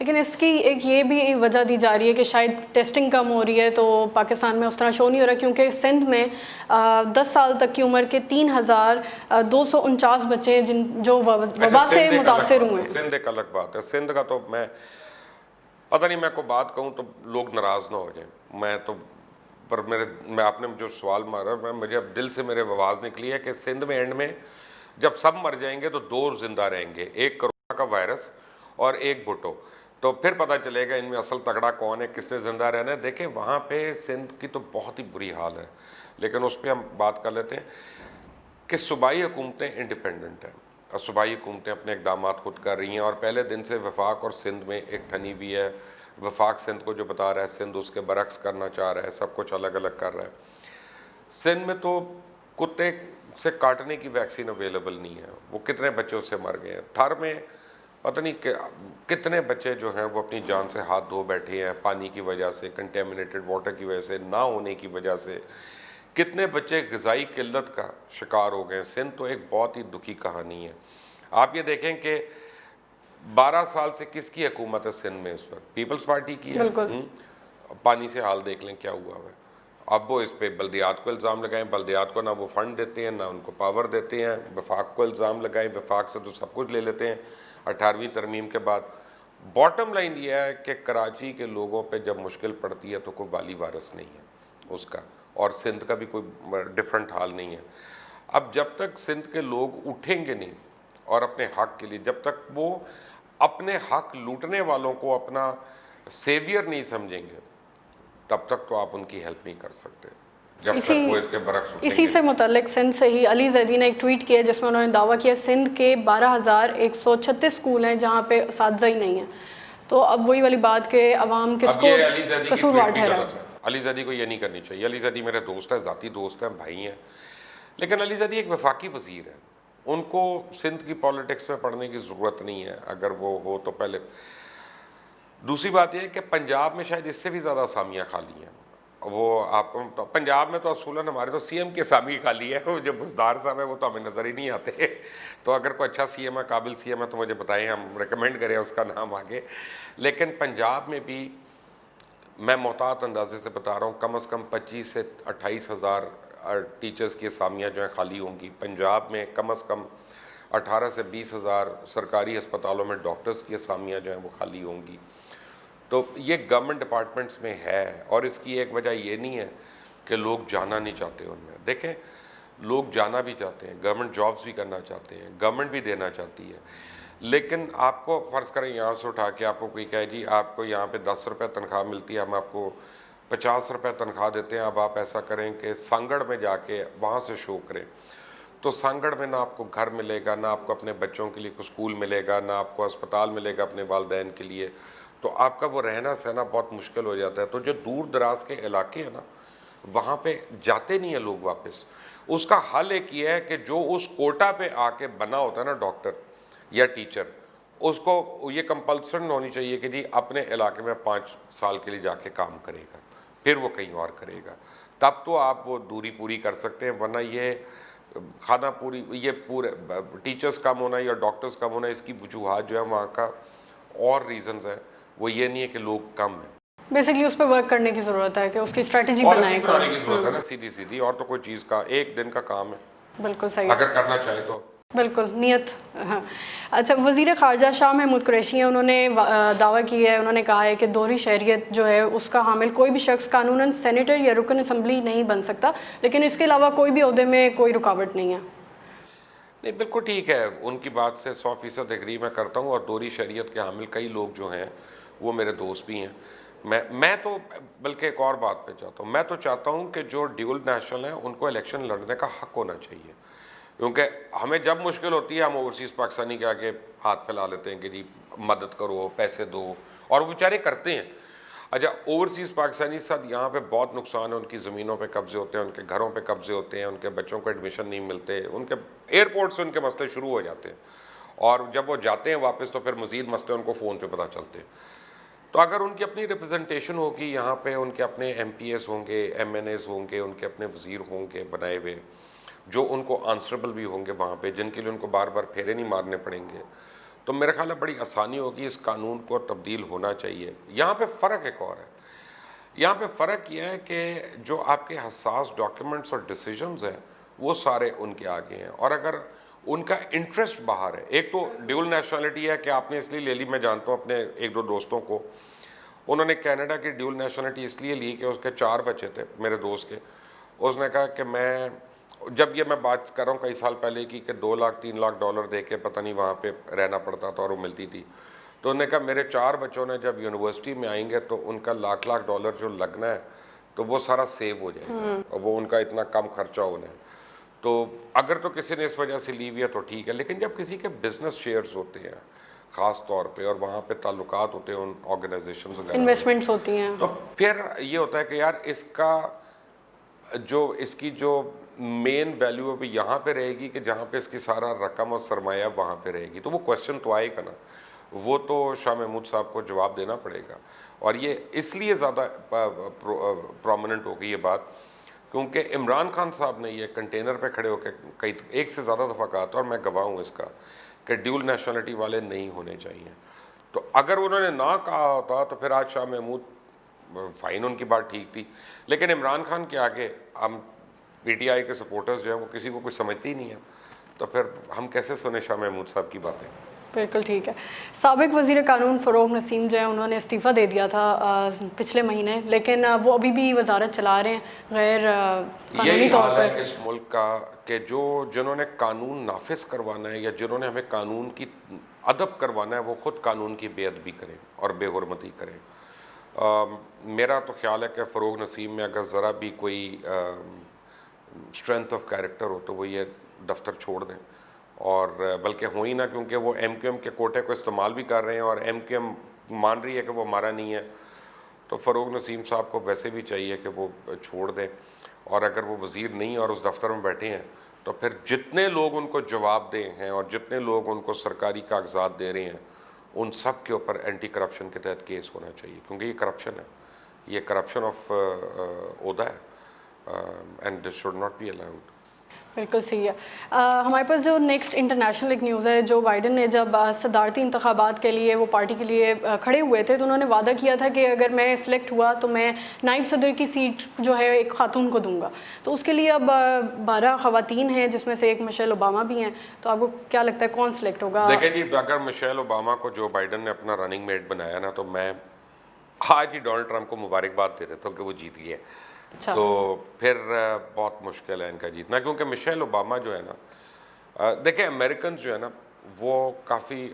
لیکن اس کی ایک یہ بھی وجہ دی جا رہی ہے کہ شاید ٹیسٹنگ کم ہو رہی ہے تو پاکستان میں اس طرح شو نہیں ہو رہا، کیونکہ سندھ میں 10 سال تک کی عمر کے 3,249 بچے ہیں جو وبا سے متاثر ہوئے ہیں۔ سندھ ایک الگ بات ہے، سندھ کا تو میں پتہ نہیں، میں کوئی بات کہوں تو لوگ ناراض نہ ہو جائیں، میں آپ نے جو سوال مارا، مجھے اب دل سے میرے آواز نکلی ہے کہ سندھ میں اینڈ میں جب سب مر جائیں گے تو 2 زندہ رہیں گے، ایک کرونا کا وائرس اور ایک بھٹو، تو پھر پتہ چلے گا ان میں اصل تگڑا کون ہے، کس سے زندہ رہنا ہے۔ دیکھیں وہاں پہ سندھ کی تو بہت ہی بری حال ہے، لیکن اس پہ ہم بات کر لیتے ہیں کہ صوبائی حکومتیں انڈیپینڈنٹ ہیں اور صوبائی حکومتیں اپنے اقدامات خود کر رہی ہیں، اور پہلے دن سے وفاق اور سندھ میں ایک ٹھنی بھی ہے۔ وفاق سندھ کو جو بتا رہا ہے، سندھ اس کے برعکس کرنا چاہ رہا ہے، سب کچھ الگ الگ کر رہا ہے۔ سندھ میں تو کتے سے کاٹنے کی ویکسین اویلیبل نہیں ہے، وہ کتنے بچوں سے مر گئے ہیں۔ تھر میں پتہ نہیں کتنے بچے جو ہیں وہ اپنی جان سے ہاتھ دھو بیٹھے ہیں پانی کی وجہ سے، کنٹیمنیٹڈ واٹر کی وجہ سے، نہ ہونے کی وجہ سے، کتنے بچے غذائی قلت کا شکار ہو گئے ہیں۔ سندھ تو ایک بہت ہی دکھی کہانی ہے۔ آپ یہ دیکھیں کہ 12 سال سے کس کی حکومت ہے سندھ میں اس وقت؟ پیپلز پارٹی کی ہے۔ بالکل۔ پانی سے حال دیکھ لیں کیا ہوا ہوا ہے۔ اب وہ اس پہ بلدیات کو الزام لگائیں، بلدیات کو نہ وہ فنڈ دیتے ہیں نہ ان کو پاور دیتے ہیں، وفاق کو الزام لگائیں، وفاق سے تو سب کچھ لے لیتے ہیں 18ویں ترمیم کے بعد۔ باٹم لائن یہ ہے کہ کراچی کے لوگوں پہ جب مشکل پڑتی ہے تو کوئی والی وارث نہیں ہے اس کا، اور سندھ کا بھی کوئی ڈیفرنٹ حال نہیں ہے۔ اب جب تک سندھ کے لوگ اٹھیں گے نہیں اور اپنے حق کے لیے، جب تک وہ اپنے حق لوٹنے والوں کو اپنا سیویئر نہیں سمجھیں گے، تب تک تو آپ ان کی ہیلپ نہیں کر سکتے، جب تک وہ اس کے برعکس اٹھیں اسی گے۔ سے متعلق سندھ سے ہی علی زیدی نے ایک ٹویٹ کیا جس میں انہوں نے دعویٰ کیا سندھ کے 12,136 اسکول ہیں جہاں پہ اساتذہ ہی نہیں ہیں۔ تو اب وہی والی بات کہ عوام کس اب کو یہ علی زیدی کی قصوروار ٹویٹ بھی ٹھہرا۔ غلط ہے، علی زیدی کو یہ نہیں کرنی چاہیے۔ علی زیدی میرے دوست ہیں، ذاتی دوست ہیں، بھائی ہیں، لیکن علی زیدی ایک وفاقی وزیر ہے، ان کو سندھ کی پالیٹکس میں پڑھنے کی ضرورت نہیں ہے، اگر وہ ہو تو پہلے۔ دوسری بات یہ ہے کہ پنجاب میں شاید اس سے بھی زیادہ اسامیاں خالی ہیں۔ وہ آپ پنجاب میں تو اصولاً ہمارے تو سی ایم کی اسامی خالی ہے، وہ جو بزدار صاحب ہے وہ تو ہمیں نظر ہی نہیں آتے، تو اگر کوئی اچھا سی ایم ہے، قابل سی ایم ہے تو مجھے بتائیں، ہم ریکمینڈ کریں اس کا نام آگے۔ لیکن پنجاب میں بھی میں محتاط اندازے سے بتا رہا ہوں، کم از کم 25 سے 28 ہزار ٹیچرز کی اسامیاں جو ہیں خالی ہوں گی۔ پنجاب میں کم از کم 18 سے 20 ہزار سرکاری ہسپتالوں میں ڈاکٹرز کی اسامیاں جو ہیں وہ خالی ہوں گی۔ تو یہ گورنمنٹ ڈپارٹمنٹس میں ہے، اور اس کی ایک وجہ یہ نہیں ہے کہ لوگ جانا نہیں چاہتے ان میں۔ دیکھیں لوگ جانا بھی چاہتے ہیں، گورنمنٹ جابز بھی کرنا چاہتے ہیں، گورنمنٹ بھی دینا چاہتی ہے، لیکن آپ کو فرض کریں یہاں سے اٹھا کے آپ کو کوئی کہے جی آپ کو یہاں پہ 10 روپے تنخواہ ملتی ہے، ہم آپ کو 50 روپے تنخواہ دیتے ہیں، اب آپ ایسا کریں کہ سانگڑ میں جا کے وہاں سے شو کریں، تو سانگڑ میں نہ آپ کو گھر ملے گا، نہ آپ کو اپنے بچوں کے لیے کوئی اسکول ملے گا، نہ آپ کو اسپتال ملے گا اپنے والدین کے لیے، تو آپ کا وہ رہنا سہنا بہت مشکل ہو جاتا ہے۔ تو جو دور دراز کے علاقے ہیں نا، وہاں پہ جاتے نہیں ہیں لوگ واپس۔ اس کا حل ایک یہ ہے کہ جو اس کوٹا پہ آ کے بنا ہوتا ہے نا ڈاکٹر یا ٹیچر، اس کو یہ کمپلسن ہونی چاہیے کہ جی اپنے علاقے میں 5 سال کے لیے جا کے کام کرے گا، پھر وہ کہیں اور کرے گا، تب تو آپ وہ دوری پوری کر سکتے ہیں۔ ورنہ یہ کھانا پوری، یہ پورے ٹیچرز کم ہونا یا ڈاکٹرز کم ہونا، اس کی وجوہات جو ہے وہاں کا اور ریزنز ہیں، وہ یہ نہیں ہے کہ لوگ کم ہیں، بیسکلی اس پہ ورک کرنے کی ضرورت ہے کہ اس کی اسٹریٹجی بنائیں۔ بنانے کی ضرورت ہے نا، سیدھی سیدھی، اور تو کوئی چیز کا ایک دن کا کام ہے، بالکل صحیح، اگر کرنا چاہے تو۔ بالکل نیت۔ ہاں اچھا، وزیر خارجہ شاہ محمود قریشی ہیں، انہوں نے دعویٰ کی ہے، انہوں نے کہا ہے کہ دوہری شہریت جو ہے اس کا حامل کوئی بھی شخص قانوناً سینیٹر یا رکن اسمبلی نہیں بن سکتا، لیکن اس کے علاوہ کوئی بھی عہدے میں کوئی رکاوٹ نہیں ہے۔ نہیں بالکل ٹھیک ہے، ان کی بات سے 100% ایگری میں کرتا ہوں، اور دوہری شہریت کے حامل کئی لوگ جو ہیں وہ میرے دوست بھی ہیں۔ میں تو بلکہ ایک اور بات پہ چاہتا ہوں، میں تو چاہتا ہوں کہ جو ڈیول نیشنل ہیں ان کو الیکشن لڑنے کا حق ہونا چاہیے، کیونکہ ہمیں جب مشکل ہوتی ہے ہم اوورسیز پاکستانی کے آگے ہاتھ پھیلا لیتے ہیں کہ جی مدد کرو، پیسے دو، اور وہ بیچارے کرتے ہیں۔ اچھا، اوورسیز پاکستانی ساتھ یہاں پہ بہت نقصان ہے، ان کی زمینوں پہ قبضے ہوتے ہیں، ان کے گھروں پہ قبضے ہوتے ہیں، ان کے بچوں کو ایڈمیشن نہیں ملتے، ان کے ایئرپورٹ سے ان کے مسئلے شروع ہو جاتے ہیں، اور جب وہ جاتے ہیں واپس تو پھر مزید مسئلے ان کو فون پہ پتہ چلتے ہیں۔ تو اگر ان کی اپنی ریپرزنٹیشن ہوگی یہاں پہ، ان کے اپنے ایم پی ایس ہوں گے، ایم این ایز ہوں گے، ان کے اپنے وزیر ہوں گے بنائے ہوئے، جو ان کو آنسربل بھی ہوں گے وہاں پہ، جن کے لیے ان کو بار بار پھیرے نہیں مارنے پڑیں گے، تو میرا خیال ہے بڑی آسانی ہوگی, اس قانون کو تبدیل ہونا چاہیے. یہاں پہ فرق ایک اور ہے, یہاں پہ فرق یہ ہے کہ جو آپ کے حساس ڈاکیومنٹس اور ڈیسیجنز ہیں وہ سارے ان کے آگے ہیں, اور اگر ان کا انٹرسٹ باہر ہے, ایک تو ڈیول نیشنلٹی ہے کہ آپ نے اس لیے لے لی, میں جانتا ہوں اپنے ایک دو دوستوں کو, انہوں نے کینیڈا کی ڈیول نیشنلٹی اس لیے لی کہ اس کے 4 بچے تھے میرے دوست کے, اس نے کہا کہ میں, جب یہ میں بات کر رہا ہوں کئی سال پہلے کی, کہ 2 لاکھ 3 لاکھ ڈالر دے کے پتہ نہیں وہاں پہ رہنا پڑتا تھا اور وہ ملتی تھی, تو انہوں نے کہا میرے 4 بچوں نے جب یونیورسٹی میں آئیں گے تو ان کا لاکھ ڈالر جو لگنا ہے تو وہ سارا سیو ہو جائے گا, اور وہ ان کا اتنا کم خرچہ ہونا ہے. تو اگر تو کسی نے اس وجہ سے لی ہوئی ہے تو ٹھیک ہے, لیکن جب کسی کے بزنس شیئرز ہوتے ہیں خاص طور پہ, اور وہاں پہ تعلقات ہوتے ہیں ان آرگنائزیشنز وغیرہ, انویسٹمنٹس ہوتی ہیں, تو پھر یہ ہوتا ہے کہ یار اس کا اس کی جو مین ویلیو ابھی یہاں پہ رہے گی کہ جہاں پہ اس کی سارا رقم اور سرمایہ وہاں پہ رہے گی, تو وہ کویشچن تو آئے گا نا, وہ تو شاہ محمود صاحب کو جواب دینا پڑے گا. اور یہ اس لیے زیادہ پرومیننٹ ہو گئی یہ بات کیونکہ عمران خان صاحب نے یہ کنٹینر پہ کھڑے ہو کے ایک سے زیادہ دفعہ کہا تھا, اور میں گواہ ہوں اس کا, کہ ڈیول نیشنلٹی والے نہیں ہونے چاہیے. تو اگر انہوں نے نہ کہا ہوتا تو پھر آج شاہ محمود, فائن ان کی بات ٹھیک تھی, لیکن عمران خان کے آگے ہم پی ٹی آئی کے سپورٹرز جو ہیں وہ کسی کو کچھ سمجھتے ہی نہیں ہیں, تو پھر ہم کیسے سنیں شاہ محمود صاحب کی باتیں. بالکل ٹھیک ہے. سابق وزیر قانون فروغ نسیم جو ہے انہوں نے استعفیٰ دے دیا تھا پچھلے مہینے, لیکن وہ ابھی بھی وزارت چلا رہے ہیں غیر قانونی طور پر. ہے اس ملک کا کہ جنہوں نے قانون نافذ کروانا ہے یا جنہوں نے ہمیں قانون کی ادب کروانا ہے وہ خود قانون کی بے ادبی کریں اور بے حرمتی کریں. میرا تو خیال ہے کہ فروغ نسیم میں اگر ذرا بھی کوئی اسٹرینتھ آف کیریکٹر ہو تو وہ یہ دفتر چھوڑ دیں, اور بلکہ ہو ہی نہ, کیونکہ وہ ایم کیو ایم کے کوٹے کو استعمال بھی کر رہے ہیں اور ایم کیو ایم مان رہی ہے کہ وہ ہمارا نہیں ہے. تو فروغ نسیم صاحب کو ویسے بھی چاہیے کہ وہ چھوڑ دیں, اور اگر وہ وزیر نہیں اور اس دفتر میں بیٹھے ہیں تو پھر جتنے لوگ ان کو جواب دے ہیں اور جتنے لوگ ان کو سرکاری کاغذات دے رہے ہیں ان سب کے اوپر اینٹی کرپشن کے تحت کیس ہونا چاہیے, کیونکہ یہ کرپشن ہے, یہ کرپشن آف عہدہ ہے, and this should not be allowed. بالکل صحیح ہے. ہمارے پاس جو نیکسٹ انٹرنیشنل ایک نیوز ہے, جو بائیڈن نے جب صدارتی انتخابات کے لیے وہ پارٹی کے لیے کھڑے ہوئے تھے تو انہوں نے وعدہ کیا تھا کہ اگر میں سلیکٹ ہوا تو میں نائب صدر کی سیٹ جو ہے ایک خاتون کو دوں گا. تو اس کے لیے اب 12 خواتین ہیں جس میں سے ایک مشیل اوباما بھی ہیں, تو آپ کو کیا لگتا ہے کون سلیکٹ ہوگا؟ دیکھیں جی, اگر مشیل اوباما کو جو بائیڈن نے اپنا رننگ میٹ بنایا نا, تو میں آج ہی ڈونلڈ ٹرمپ کو مبارکباد دے دیتا ہوں کہ وہ جیت گئے. تو پھر بہت مشکل ہے ان کا جیتنا, کیونکہ مشیل اوباما جو ہے نا, دیکھیں امریکنز جو ہے نا وہ کافی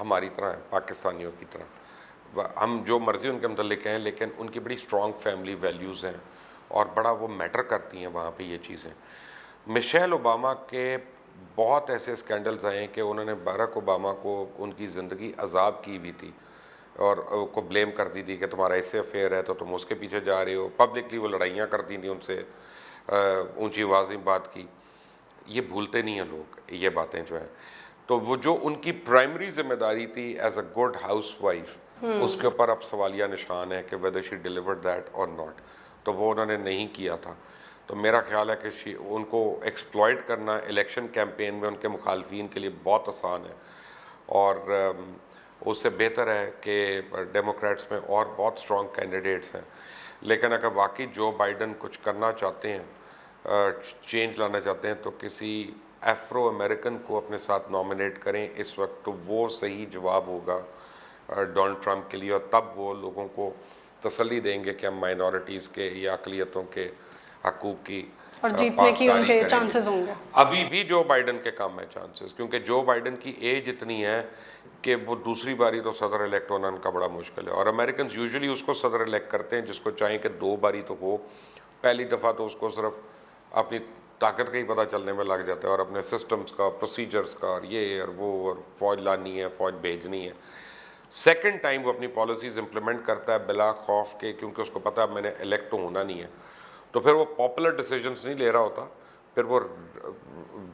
ہماری طرح ہیں, پاکستانیوں کی طرح, ہم جو مرضی ان کے متعلق ہیں, لیکن ان کی بڑی اسٹرانگ فیملی ویلیوز ہیں اور بڑا وہ میٹر کرتی ہیں وہاں پہ یہ چیزیں. مشیل اوباما کے بہت ایسے اسکینڈلز آئے ہیں کہ انہوں نے باراک اوباما کو ان کی زندگی عذاب کی ہوئی تھی اور کو بلیم کرتی تھی کہ تمہارا اس سے افیئر ہے تو تم اس کے پیچھے جا رہے ہو. پبلکلی وہ لڑائیاں کرتی تھیں ان سے, اونچی آواز میں بات کی. یہ بھولتے نہیں ہیں لوگ یہ باتیں جو ہیں. تو وہ جو ان کی پرائمری ذمہ داری تھی as a good housewife, اس کے اوپر اب سوالیہ نشان ہے کہ whether she delivered that or not. تو وہ انہوں نے نہیں کیا تھا. تو میرا خیال ہے کہ ان کو ایکسپلائٹ کرنا الیکشن کیمپین میں ان کے مخالفین کے لیے بہت آسان ہے, اور اس سے بہتر ہے کہ ڈیموکریٹس میں اور بہت اسٹرانگ کینڈیڈیٹس ہیں. لیکن اگر واقعی جو بائیڈن کچھ کرنا چاہتے ہیں, چینج لانا چاہتے ہیں, تو کسی افرو امریکن کو اپنے ساتھ نامنیٹ کریں اس وقت, تو وہ صحیح جواب ہوگا ڈونلڈ ٹرمپ کے لیے, اور تب وہ لوگوں کو تسلی دیں گے کہ ہم مائنورٹیز کے یا اقلیتوں کے حقوق کی اور جیتنے کی ان کے چانسز ہوں گے. ابھی بھی جو بائیڈن کے کام ہے چانسز, کیونکہ جو بائیڈن کی ایج اتنی ہے کہ وہ دوسری باری تو صدر الیکٹ ہونا ان کا بڑا مشکل ہے. اور امریکنز یوزلی اس کو صدر الیکٹ کرتے ہیں جس کو چاہیں کہ 2 باری تو ہو. پہلی دفعہ تو اس کو صرف اپنی طاقت کا ہی پتہ چلنے میں لگ جاتا ہے, اور اپنے سسٹمز کا, پروسیجرز کا, اور یہ اور وہ, اور فوج لانی ہے, فوج بھیجنی ہے. سیکنڈ ٹائم وہ اپنی پالیسیز امپلیمنٹ کرتا ہے بلا خوف کے, کیونکہ اس کو پتہ ہے میں نے الیکٹ تو ہونا نہیں ہے. تو پھر وہ پاپولر ڈیسیجنز نہیں لے رہا ہوتا, پھر وہ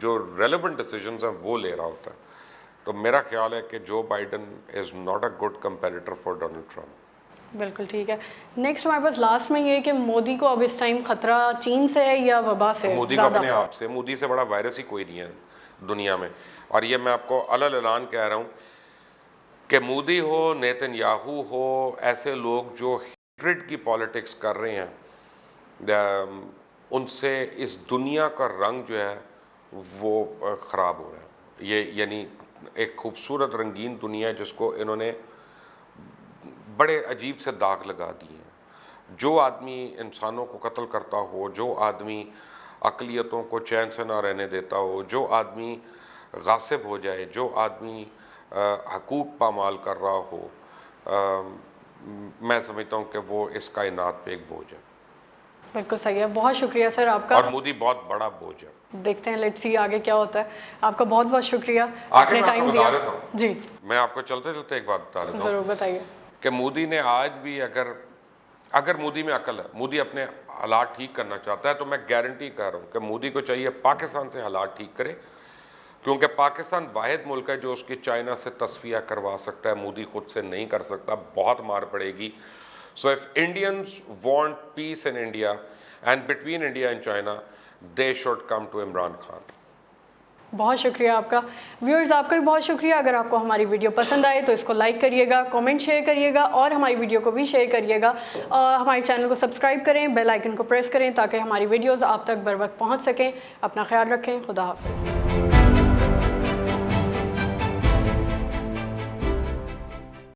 جو ریلیونٹ ڈیسیجنز ہیں وہ لے رہا ہوتا ہے. تو میرا خیال ہے کہ Joe Biden is not a good competitor for Donald Trump. بالکل ٹھیک ہے. نیکسٹ ہمارے پاس لاسٹ میں یہ کہ مودی کو اب اس ٹائم خطرہ چین سے ہے یا وبا سے؟ مودی کو اپنے آپ سے, مودی سے بڑا وائرس ہی کوئی نہیں ہے دنیا میں. اور یہ میں آپ کو علل اعلان کہہ رہا ہوں کہ مودی ہو، نیتن یاہو ہو، ایسے لوگ جو ہیٹرڈ کی پالیٹکس کر رہے ہیں، ان سے اس دنیا کا رنگ جو ہے وہ خراب ہو رہا ہے. یہ یعنی ایک خوبصورت رنگین دنیا ہے جس کو انہوں نے بڑے عجیب سے داغ لگا دیے ہیں. جو آدمی انسانوں کو قتل کرتا ہو، جو آدمی اقلیتوں کو چین سے نہ رہنے دیتا ہو، جو آدمی غاصب ہو جائے، جو آدمی حقوق پامال کر رہا ہو، میں سمجھتا ہوں کہ وہ اس کائنات پہ ایک بوجھ ہے. بالکل صحیح ہے. بہت شکریہ سر آپ کا. اور مودی بہت بڑا بوجھ ہے. دیکھتے ہیں لیٹس سی آگے کیا ہوتا ہے. آپ کا بہت بہت شکریہ، آگے آپ نے میں آپ کو ٹائم بتا دیا. دیتا ہوں. جی میں آپ کو چلتے چلتے ایک بات بتا دیتا ہوں ضرور بتائیے. کہ مودی نے آج بھی اگر مودی میں عقل ہے، مودی اپنے حالات ٹھیک کرنا چاہتا ہے، تو میں گارنٹی کر رہا ہوں کہ مودی کو چاہیے پاکستان سے حالات ٹھیک کرے، کیونکہ پاکستان واحد ملک ہے جو اس کی چائنا سے تصفیہ کروا سکتا ہے. مودی خود سے نہیں کر سکتا، بہت مار پڑے گی. So if Indians want peace in India and between India and China, they should come to Imran Khan. بہت شکریہ آپ کا. ویورز آپ کا بھی بہت شکریہ. اگر آپ کو ہماری ویڈیو پسند آئے تو اس کو لائک کریے گا، کامنٹ شیئر کریے گا، اور ہماری ویڈیو کو بھی شیئر کریے گا. ہمارے چینل کو سبسکرائب کریں، بیل آئیکن کو پریس کریں تاکہ ہماری ویڈیوز آپ تک بر وقت پہنچ سکیں. اپنا خیال رکھیں. خدا حافظ.